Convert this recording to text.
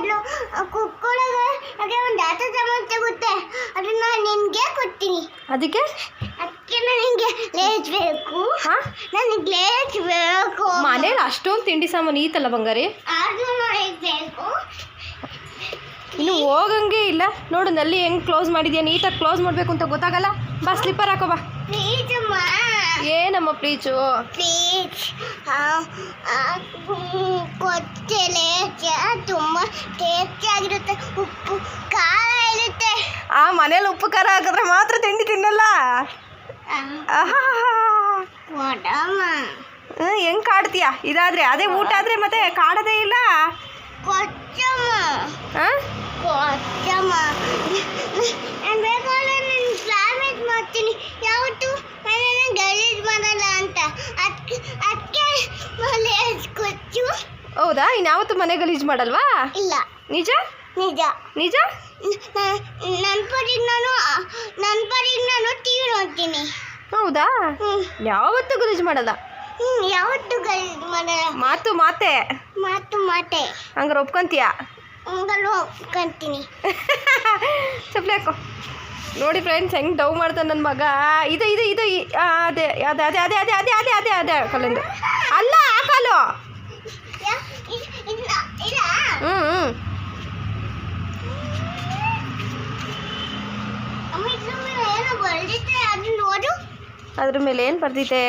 ಮಾಡಿದ್ಲು ಕುಕ್ಕೊಳಗೆ ಹಾಗೆ ಒಂದು ಆಟ ಸಾಮಾನು ತಗುತ್ತೆ ಅದನ್ನ ನಿನಗೆ ಕೊಡ್ತೀನಿ. ಅದಕ್ಕೆ ನನಗೆ ಲೇಸ್ ಬೇಕು. ನನಗೆ ಲೇಸ್ ಬೇಕು. ಮನೇಲಿ ಅಷ್ಟೊಂದು ತಿಂಡಿ ಸಾಮಾನು ಈತಲ್ಲ ಬಂಗಾರಿ. ಅದು ನನಗೆ ಬೇಕು. ಇನ್ನು ಹೋಗಂಗೆ ಇಲ್ಲ ನೋಡು. ನಲ್ಲಿ ಹೆಂಗೆ ಕ್ಲೋಸ್ ಮಾಡಿದ್ಯಾ, ನೀಟಾಗಿ ಕ್ಲೋಸ್ ಮಾಡಬೇಕು ಅಂತ ಗೊತ್ತಾಗಲ್ಲ. ಬಾ ಸ್ಲಿಪ್ಪರ್ ಹಾಕೋ ಬಾ. ಪ್ಲೀಸ್ ಅಮ್ಮ. ಏನಮ್ಮ ಪ್ಲೀಚು? ಪ್ಲೀಸ್ ಕೊಚ್ಚಲೆ ತುಂಬ ಟೇಸ್ಟಿಯಾಗಿರುತ್ತೆ, ಉಪ್ಪು ಖಾರ ಇರುತ್ತೆ. ಮನೇಲಿ ಉಪ್ಪು ಖಾರ ಹಾಕಿದ್ರೆ ಮಾತ್ರ ತಿಂಡಿ ತಿನ್ನಲ್ಲ. ಹೆಂಗೆ ಕಾಡ್ತೀಯಾ? ಇದಾದ್ರೆ ಅದೇ ಊಟ ಆದರೆ ಮತ್ತೆ ಕಾಡೋದೇ ಇಲ್ಲ. ಕೊಚ್ಚಮ್ಮ ಕೊಚ್ಚಮ್ಮ. ನಾನು ಬೇಕಾದ್ರೆ ನಾನು ಪ್ರಾಮಿಸ್ ಮಾಡ್ತೀನಿ ಯಾವತ್ತು ನಾನು ಗಲೀಜ್ ಮಾಡಲ್ಲ ಅಂತ. ಅದಕ್ಕೆ ಲೇಸ್ ಕೊಚ್ಚು. ಹೌದಾ? ಇನ್ಯಾವತ್ತು ಮನೆ ಗಲೀಜು ಮಾಡಲ್ವಾ? ಇಲ್ಲ. ನಿಜ ನಿಜ ನಿಜ. ನನ್ನ ಪರಿಗೆ ನಾನು ಟಿವಿ ನೋಡ್ತೀನಿ. ಹೌದಾ? ಯಾವತ್ತೂ ಗಲೀಜು ಮಾಡಲ್ಲ. ಯಾವತ್ತು ಗಲೀಜ್ ಮಾಡಲ್ಲ. ಮಾತೆ ಹಂಗಾರೆ ಒಪ್ಕೊಂತೀಯ? ಒಪ್ಕೊಂತೀನಿ. ಚಪ್ಪಲಿ ಹಾಕೋ. ನೋಡಿ ಫ್ರೆಂಡ್ಸ್ ಹೆಂಗೆ ಡವ್ ಮಾಡ್ತಾನೆ ನನ್ನ ಮಗ. ಇದು ಅದೇ ಅದೇ ಅದೇ ಅದೇ ಅದೇ ಅದೇ ಅದೇ ಅದೇ ಅದೇ ಕಲ್ಲಿಂದು ಅಲ್ಲ ಹಾಕಲು. ಅದ್ರ ಮೇಲೆ ಏನು ಬರ್ದಿದೆ?